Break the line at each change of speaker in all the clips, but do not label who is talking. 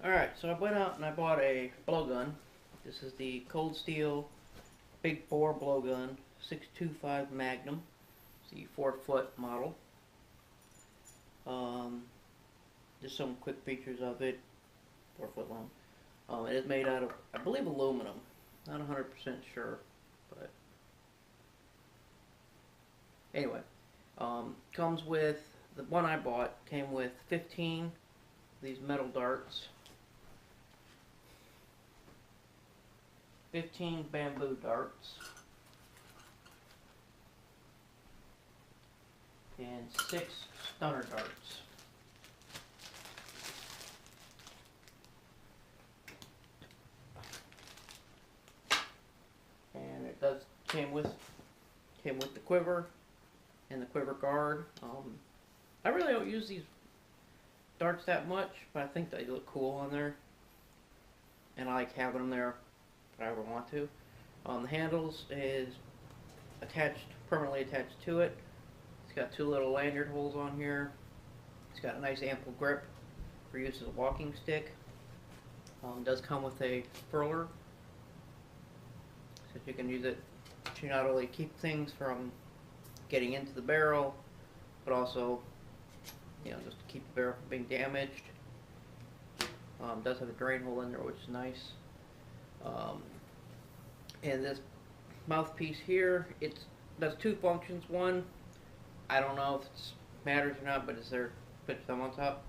Alright, so I went out and I bought a blowgun. This is the Cold Steel Big Bore Blowgun 625 Magnum. It's the 4-foot model. Just some quick features of it. 4-foot long. It is made out of, I believe, aluminum. Not 100% sure, but anyway. Comes with, the one I bought came with 15 of these metal darts, 15 bamboo darts, and 6 stunner darts. And it came with the quiver and the quiver guard. I really don't use these darts that much, but I think they look cool on there, and I like having them there if I ever want to. The handles is permanently attached to it. It's got 2 little lanyard holes on here. It's got a nice ample grip for use as a walking stick. It does come with a furler, so you can use it to not only keep things from getting into the barrel, but also, just to keep the barrel from being damaged. It does have a drain hole in there, which is nice. And this mouthpiece here, it does 2 functions. One, I don't know if it matters or not, but it's there, put thumb on top,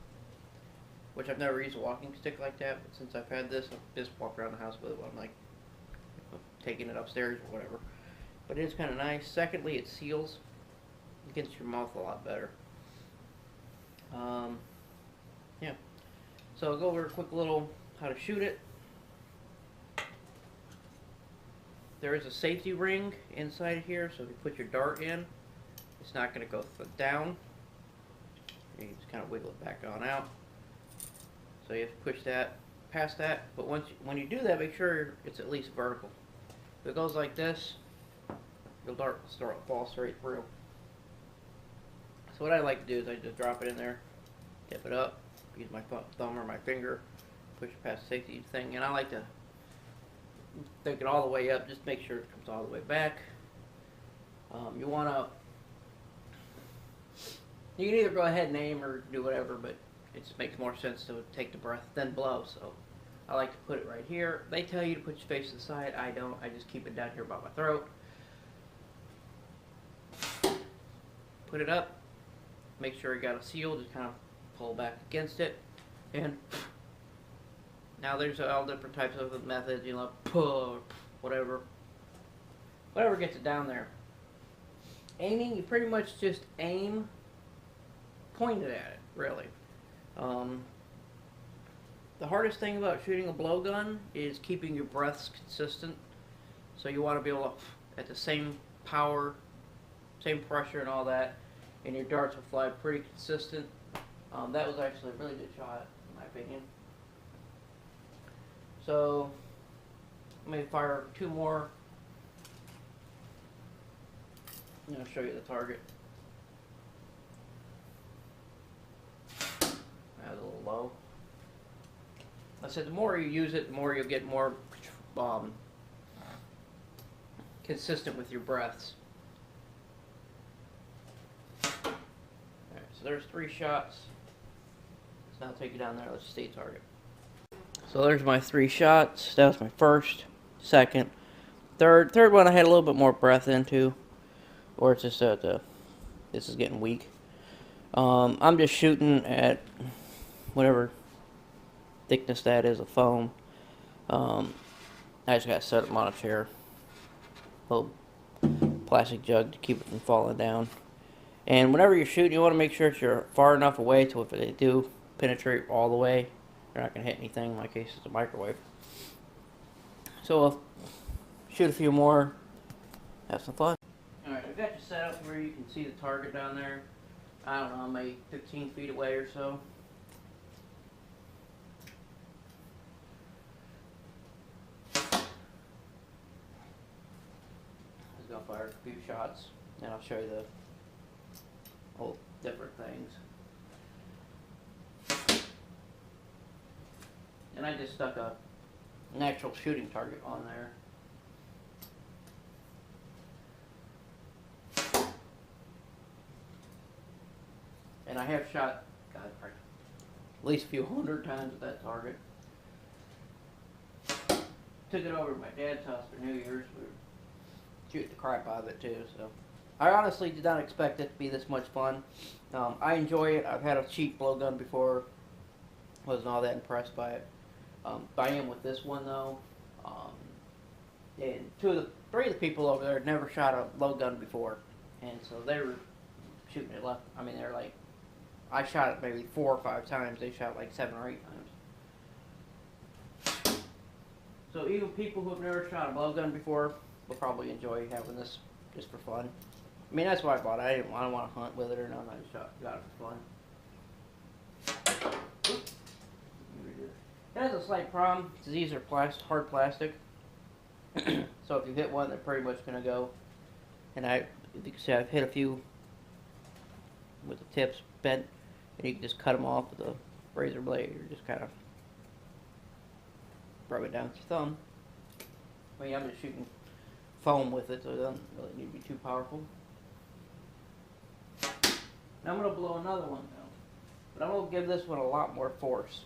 which I've never used a walking stick like that, but since I've had this, I've just walked around the house with it when I'm like taking it upstairs or whatever. But it is kind of nice. Secondly, it seals against your mouth a lot better. Yeah. So I'll go over a quick little how to shoot it. There is a safety ring inside here, so if you put your dart in, it's not going to go down. You can just kind of wiggle it back on out. So you have to push that past that. But when you do that, make sure it's at least vertical. If it goes like this, the dart will fall straight through. So what I like to do is I just drop it in there, tip it up, use my thumb or my finger, push past the safety thing, and I like to take it all the way up, just make sure it comes all the way back. You can either go ahead and aim or do whatever, but it just makes more sense to take the breath then blow. So I like to put it right here. They tell you to put your face to the side. I don't. I just keep it down here by my throat. Put it up. Make sure you got a seal. Just kind of pull back against it, and now there's all different types of methods. Pull, whatever gets it down there. Aiming, you pretty much just aim, point it at it, really. The hardest thing about shooting a blowgun is keeping your breaths consistent. So you want to be able to, at the same power, same pressure and all that, and your darts will fly pretty consistent. That was actually a really good shot, in my opinion. So, let me fire 2 more. I'm going to show you the target. That was a little low. I said the more you use it, the more you'll get more consistent with your breaths. Alright, so there's 3 shots. Let's now take it down there. Let's see target. So there's my 3 shots. That was my first, second, third. Third one I had a little bit more breath into, or it's just that this is getting weak. I'm just shooting at whatever thickness that is of foam. I just got to set them on a chair, little plastic jug to keep it from falling down. And whenever you're shooting, you want to make sure that you're far enough away to if they do penetrate all the way, they're not going to hit anything. In my case, it's a microwave. So I'll shoot a few more, have some fun. Alright, I've got you set up where you can see the target down there. I don't know, maybe 15 feet away or so. I'm going to fire a few shots, and I'll show you the whole different things. And I just stuck a natural shooting target on there. And I have shot, God, at least a few hundred times at that target. Took it over to my dad's house for New Year's. We were shooting the crap out of it too. So I honestly did not expect it to be this much fun. I enjoy it. I've had a cheap blowgun before. Wasn't all that impressed by it. I am with this one though. And three of the people over there had never shot a blowgun before, and so they were shooting it left. I mean, they're like, I shot it maybe 4 or 5 times. They shot like 7 or 8 times. So even people who have never shot a blowgun before will probably enjoy having this just for fun. I mean, that's why I bought it. I don't want to hunt with it or nothing. I just got it for fun. It has a slight problem because these are hard plastic. So if you hit one, they're pretty much going to go. And if you can see, I've hit a few with the tips bent, and you can just cut them off with a razor blade, or just kind of rub it down with your thumb. I mean, I'm just shooting foam with it, so it doesn't really need to be too powerful. Now I'm going to blow another one now, but I'm going to give this one a lot more force.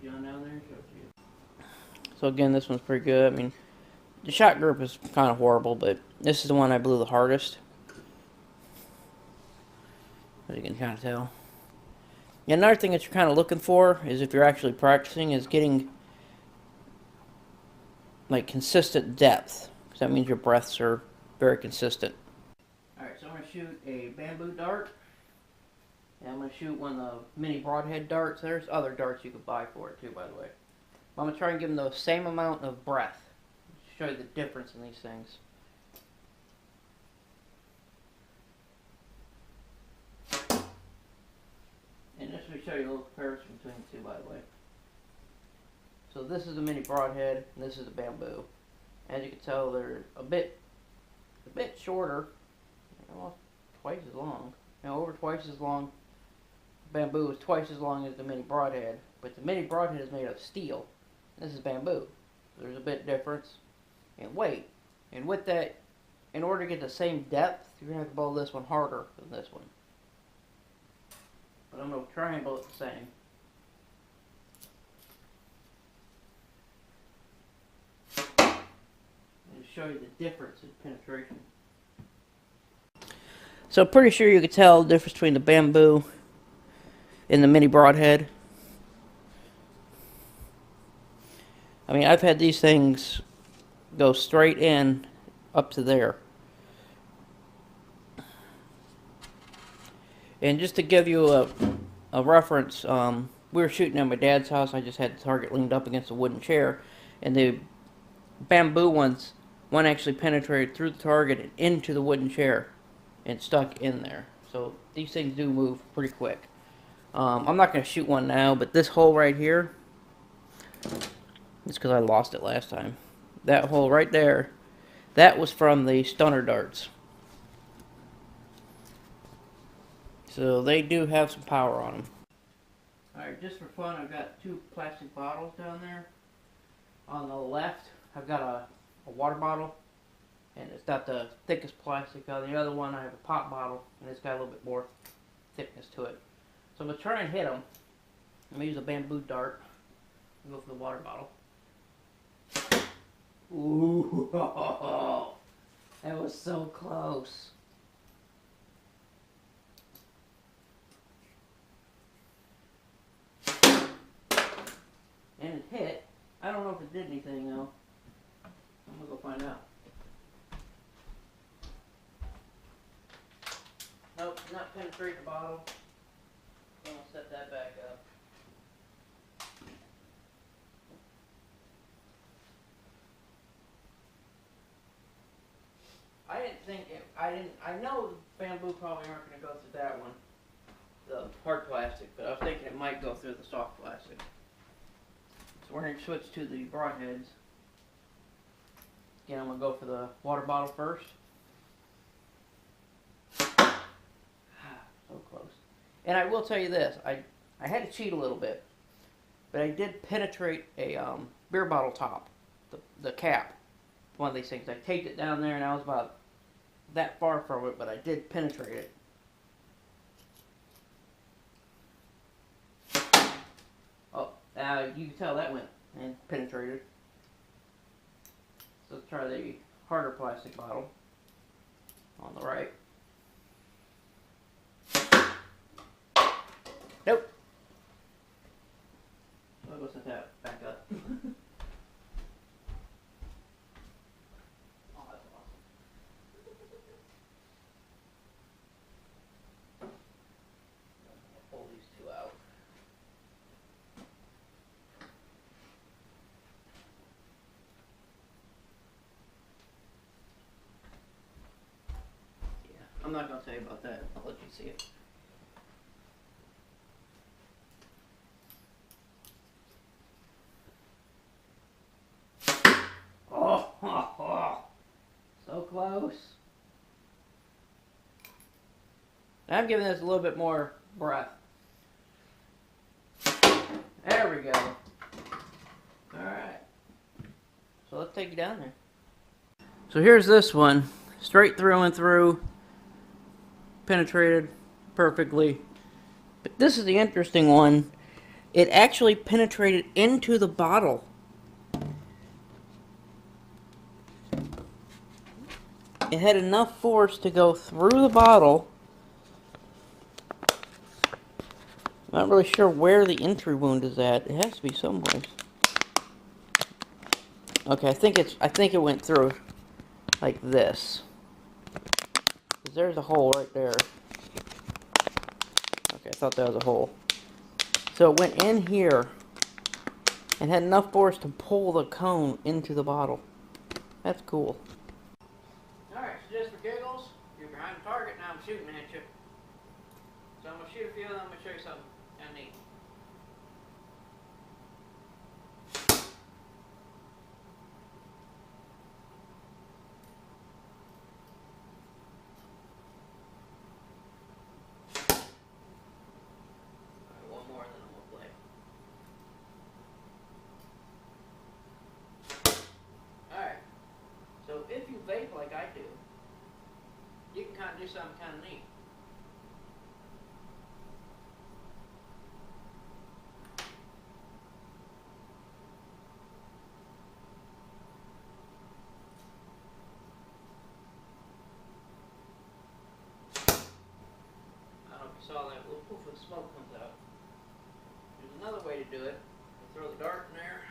Down there, so again, this one's pretty good. I mean, the shot group is kind of horrible, but this is the one I blew the hardest, as you can kind of tell. And another thing that you're kind of looking for is, if you're actually practicing, is getting like consistent depth, because that means your breaths are very consistent. Alright, so I'm going to shoot a bamboo dart. And I'm going to shoot one of the mini broadhead darts. There's other darts you could buy for it too, by the way. I'm going to try and give them the same amount of breath. Show you the difference in these things. And just to show you a little comparison between the two, by the way. So this is the mini broadhead, and this is the bamboo. As you can tell, they're a bit shorter, almost twice as long. Now, over twice as long. Bamboo is twice as long as the mini broadhead, but the mini broadhead is made of steel. This is bamboo. There's a bit difference in weight. And with that, in order to get the same depth, you're going to have to blow this one harder than this one. But I'm going to try and blow it the same. And to show you the difference in penetration. So I'm pretty sure you could tell the difference between the bamboo and the mini broadhead. I mean, I've had these things go straight in up to there. And just to give you a reference, we were shooting at my dad's house. I just had the target leaned up against a wooden chair, and the bamboo one actually penetrated through the target and into the wooden chair and stuck in there. So these things do move pretty quick. I'm not going to shoot one now, but this hole right here, it's because I lost it last time. That hole right there, that was from the stunner darts. So they do have some power on them. Alright, just for fun, I've got 2 plastic bottles down there. On the left, I've got a water bottle, and it's got the thickest plastic. On the other one, I have a pop bottle, and it's got a little bit more thickness to it. So I'm going to try and hit them. I'm going to use a bamboo dart. Go for the water bottle. Ooh, that was so close. And it hit. I don't know if it did anything though. I'm going to go find out. Nope, not penetrate the bottle. I'm going to set that back up. I didn't think it, I know the bamboo probably aren't going to go through that one, the hard plastic, but I was thinking it might go through the soft plastic. So we're going to switch to the broadheads. Again, I'm going to go for the water bottle first. close. And I will tell you this, I had to cheat a little bit, but I did penetrate a beer bottle top, the cap, one of these things. I taped it down there and I was about that far from it, but I did penetrate it. Oh, you can tell that went and penetrated. So let's try the harder plastic bottle on the right. Nope. I'll go set that back up. Oh, that's awesome. I'll pull these two out. Yeah, I'm not going to tell you about that. I'll let you see it. So close. I'm giving this a little bit more breath. There we go. Alright. So let's take you down there. So here's this one. Straight through and through. Penetrated perfectly. But this is the interesting one. It actually penetrated into the bottle. It had enough force to go through the bottle. I'm not really sure where the entry wound is at. It has to be someplace. Okay, I think it went through like this. 'Cause there's a hole right there. Okay, I thought that was a hole. So it went in here and had enough force to pull the cone into the bottle. That's cool. Alright, so just for giggles, you're behind the target, now I'm shooting at you. So I'm going to shoot a few and then I'm going to show you something kind of neat. Alright, one more and then I'm going to play. Alright, so if you vape like I do, you can kind of do something kind of neat. I don't know if you saw that little poof of smoke comes out. There's another way to do it. You throw the dart in there.